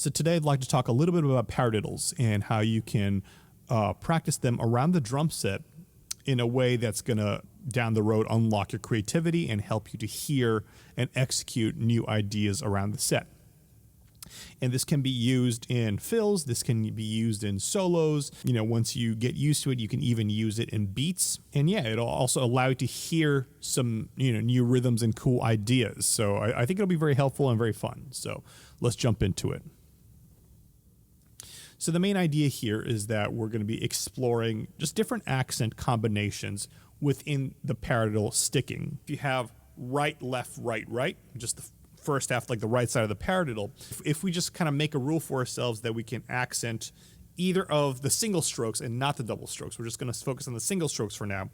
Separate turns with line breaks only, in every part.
So today I'd like to talk a little bit about paradiddles and how you can practice them around the drum set in a way that's going to, down the road, unlock your creativity and help you to hear and execute new ideas around the set. And this can be used in fills, this can be used in solos. You know, once you get used to it, you can even use it in beats. And yeah, it'll also allow you to hear some, new rhythms and cool ideas. So I think it'll be very helpful and very fun. So let's jump into it. So the main idea here is that we're going to be exploring just different accent combinations within the paradiddle sticking. If you have right, left, right, right, just the first half, like the right side of the paradiddle, if we just kind of make a rule for ourselves that we can accent either of the single strokes and not the double strokes, we're just going to focus on the single strokes for now.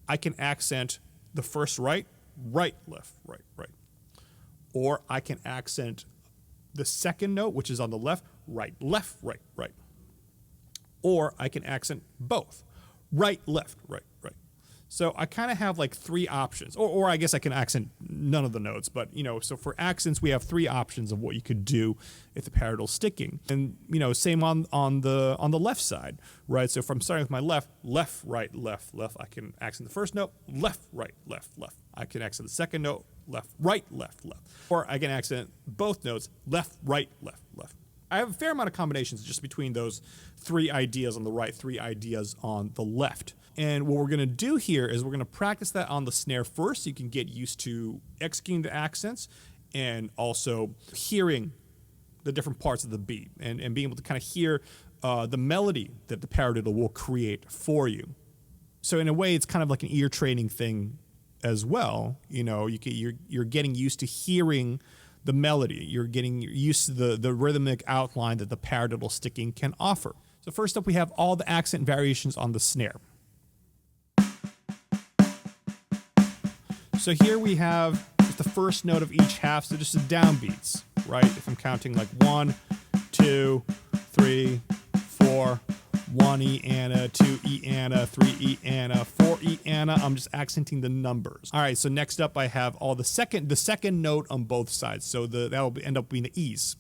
I can accent the first right, right, left, right, right. Or I can accent the second note, which is on the left, right, left, right, right. Or I can accent both, right, left, right, right. So I kind of have like three options, or I guess I can accent none of the notes, but so for accents we have three options of what you could do if the paradiddle's sticking. And same on the left side, right? So if I'm starting with my left, left, right, left, left, I can accent the first note, left, right, left, left. I can accent the second note, left, right, left, left. Or I can accent both notes, left, right, left, left. I have a fair amount of combinations just between those three ideas on the right, three ideas on the left. And what we're going to do here is we're going to practice that on the snare first so you can get used to executing the accents and also hearing the different parts of the beat and being able to kind of hear the melody that the paradiddle will create for you. So in a way, it's kind of like an ear training thing as well. You're getting used to hearing the melody. You're getting used to the rhythmic outline that the paradiddle sticking can offer. So first up, we have all the accent variations on the snare. So here we have just the first note of each half, so just the downbeats, right? If I'm counting like 1, 2, 3, 4, 1 E Anna, 2 E Anna, 3 E Anna, 4 E Anna. I'm just accenting the numbers. All right, so next up I have all the second note on both sides. So that will end up being the E's.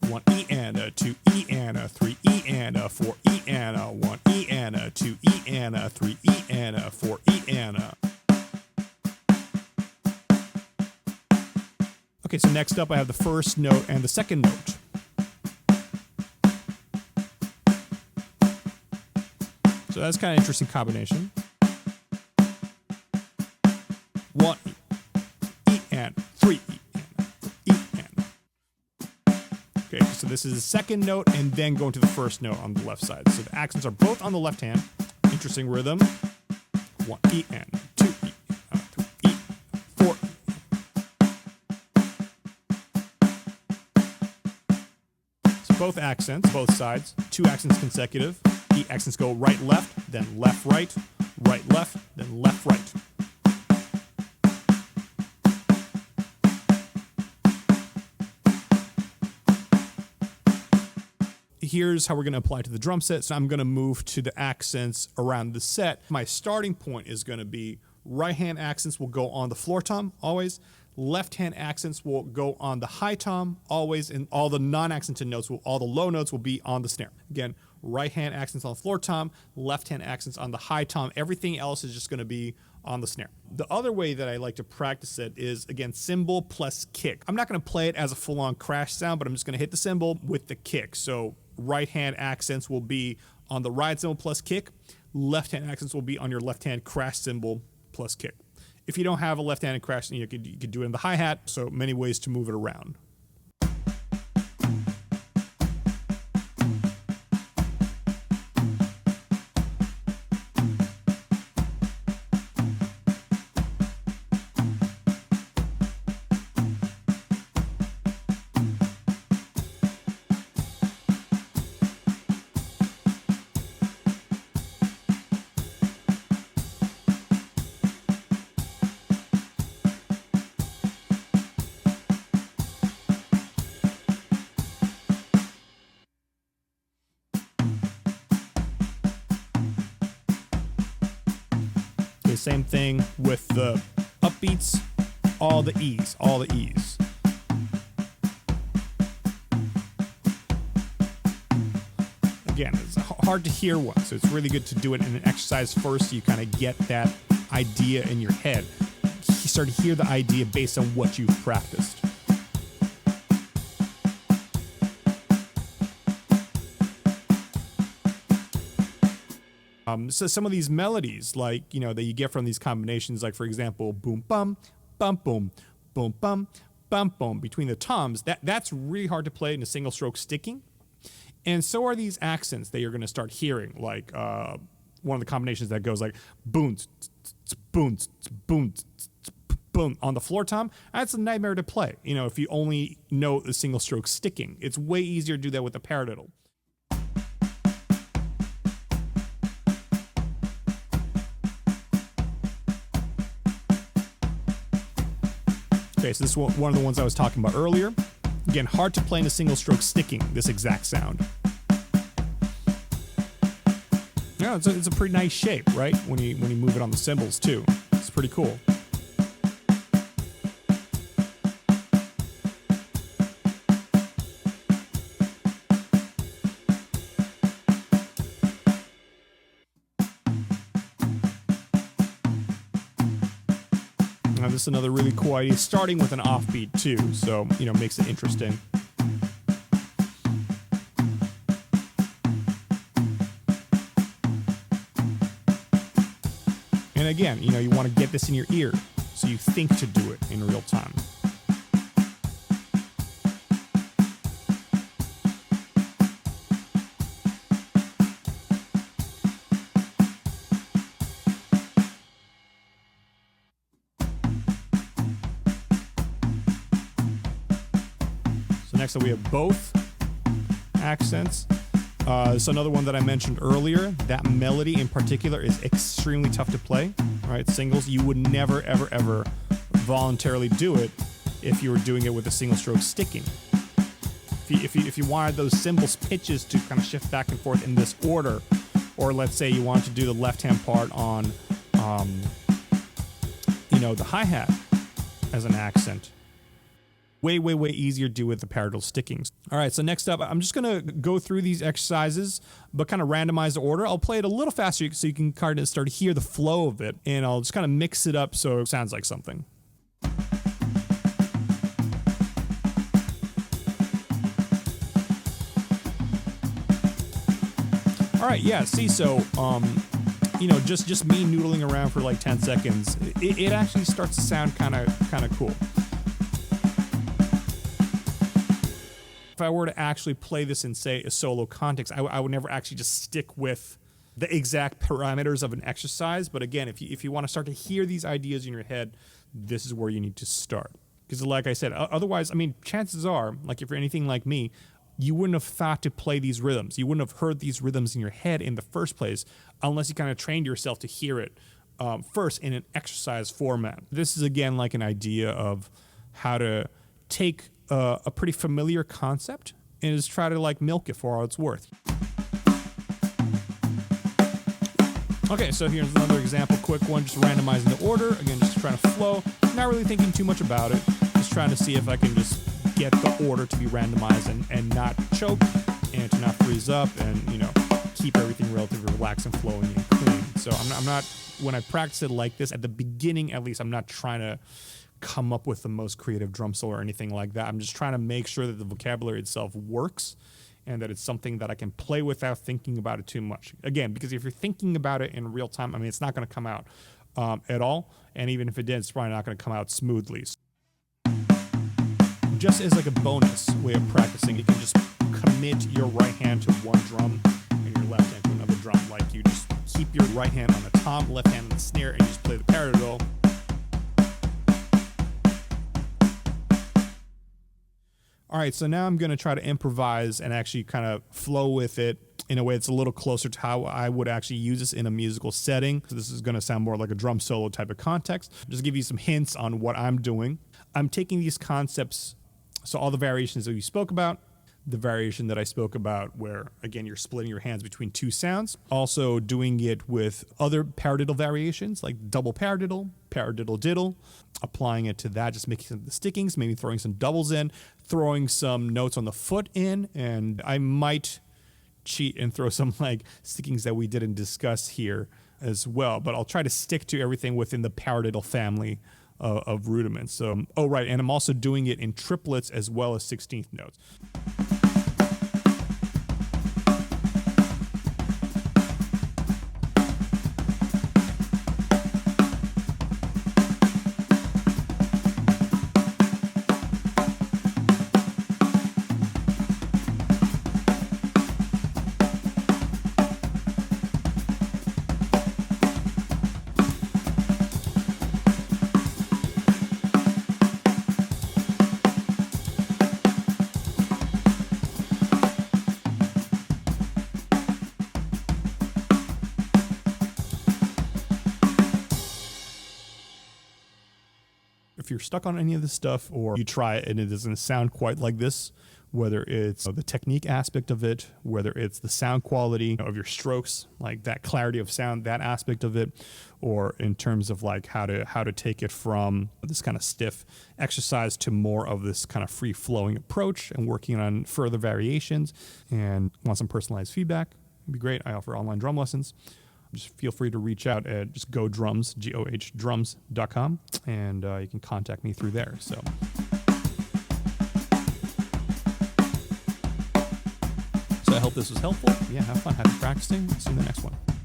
1 E Anna, 2 E Anna, 3 E Anna, 4 E Anna, 1 E Anna, 2 E Anna, 3 E Anna, 4 E Anna. Okay, so next up I have the first note and the second note. So that's kind of an interesting combination. 1 E Anna, 3 E Anna, 4 E Anna. Okay, so this is the second note and then going to the first note on the left side. So the accents are both on the left hand. Interesting rhythm. 1 E Anna, 2 E Anna, 3 E, 4 E. So both accents, both sides, two accents consecutive. The accents go right, left, then left, right, left, then left, right. Here's how we're going to apply to the drum set. So I'm going to move to the accents around the set. My starting point is going to be right hand accents will go on the floor tom, always. Left hand accents will go on the high tom, always. And all the non-accented notes, all the low notes will be on the snare. Again, right hand accents on the floor tom, left hand accents on the high tom. Everything else is just going to be on the snare. The other way that I like to practice it is, again, cymbal plus kick. I'm not going to play it as a full-on crash sound, but I'm just going to hit the cymbal with the kick. So right hand accents will be on the ride cymbal plus kick. Left hand accents will be on your left hand crash cymbal plus kick. If you don't have a left handed crash, you could do it in the hi-hat. So many ways to move it around. Same thing with the upbeats. all the E's, all the E's. Again, it's hard to hear one, so it's really good to do it in an exercise first so you kind of get that idea in your head. You start to hear the idea based on what you've practiced. So some of these melodies, like, you know, that you get from these combinations, like, for example, boom, bum, boom, boom, bum, boom, between the toms, that's really hard to play in a single stroke sticking. And so are these accents that you're going to start hearing, like one of the combinations that goes like boom, boom, boom, boom on the floor tom. That's a nightmare to play, you know, if you only know the single stroke sticking. It's way easier to do that with the paradiddle. Okay, so this is one of the ones I was talking about earlier. Again, hard to play in a single stroke sticking, this exact sound. Yeah, it's a pretty nice shape, right? When you move it on the cymbals too. It's pretty cool. Now this is another really cool idea, starting with an offbeat too, so, you know, makes it interesting. And again, you know, you want to get this in your ear, so you think to do it in real time. Next up we have both accents. So another one that I mentioned earlier, that melody in particular is extremely tough to play. All right, singles, you would never, ever, ever voluntarily do it if you were doing it with a single stroke sticking. If you wanted those cymbals pitches to kind of shift back and forth in this order, or let's say you wanted to do the left-hand part on, you know, the hi-hat as an accent. Way, way, way easier to do with the paradiddle stickings. All right, so next up, I'm just gonna go through these exercises, but kind of randomize the order. I'll play it a little faster so you can kind of start to hear the flow of it, and I'll just kind of mix it up so it sounds like something. All right, yeah, see, so, you know, just me noodling around for like 10 seconds, it actually starts to sound kind of cool. If I were to actually play this in, say, a solo context, I would never actually just stick with the exact parameters of an exercise. But again, if you want to start to hear these ideas in your head, this is where you need to start. Because like I said, otherwise, I mean, chances are, like if you're anything like me, you wouldn't have thought to play these rhythms. You wouldn't have heard these rhythms in your head in the first place unless you kind of trained yourself to hear it first in an exercise format. This is, again, like an idea of how to take a pretty familiar concept and just try to like milk it for all it's worth. Okay, so here's another example, quick one, just randomizing the order. Again, just trying to flow, not really thinking too much about it, just trying to see if I can just get the order to be randomized and not choke and to not freeze up and, you know, keep everything relatively relaxed and flowing and clean. So I'm not, when I practice it like this, at the beginning at least, I'm not trying to come up with the most creative drum solo or anything like that. I'm just trying to make sure that the vocabulary itself works and that it's something that I can play without thinking about it too much. Again, because if you're thinking about it in real time, I mean, it's not going to come out at all. And even if it did, it's probably not going to come out smoothly. So just as like a bonus way of practicing, you can just commit your right hand to one drum and your left hand to another drum. Like you just keep your right hand on the tom, left hand on the snare, and you just play the paradiddle. All right, so now I'm going to try to improvise and actually kind of flow with it in a way that's a little closer to how I would actually use this in a musical setting. So this is going to sound more like a drum solo type of context. Just give you some hints on what I'm doing. I'm taking these concepts, so all the variations that we spoke about, the variation that I spoke about where, again, you're splitting your hands between two sounds. Also doing it with other paradiddle variations like double paradiddle, paradiddle diddle, applying it to that, just making some of the stickings, maybe throwing some doubles in, throwing some notes on the foot in, and I might cheat and throw some like stickings that we didn't discuss here as well, but I'll try to stick to everything within the paradiddle family of rudiments. So, oh right, and I'm also doing it in triplets as well as 16th notes. If you're stuck on any of this stuff or you try it and it doesn't sound quite like this, whether it's the technique aspect of it, whether it's the sound quality of your strokes, like that clarity of sound, that aspect of it, or in terms of like how to take it from this kind of stiff exercise to more of this kind of free-flowing approach and working on further variations, and want some personalized feedback, it'd be great. I offer online drum lessons. Just feel free to reach out at just GoDrums, GOHDrums.com, and you can contact me through there. So I hope this was helpful. Yeah, have fun. Happy practicing. See you in the next one.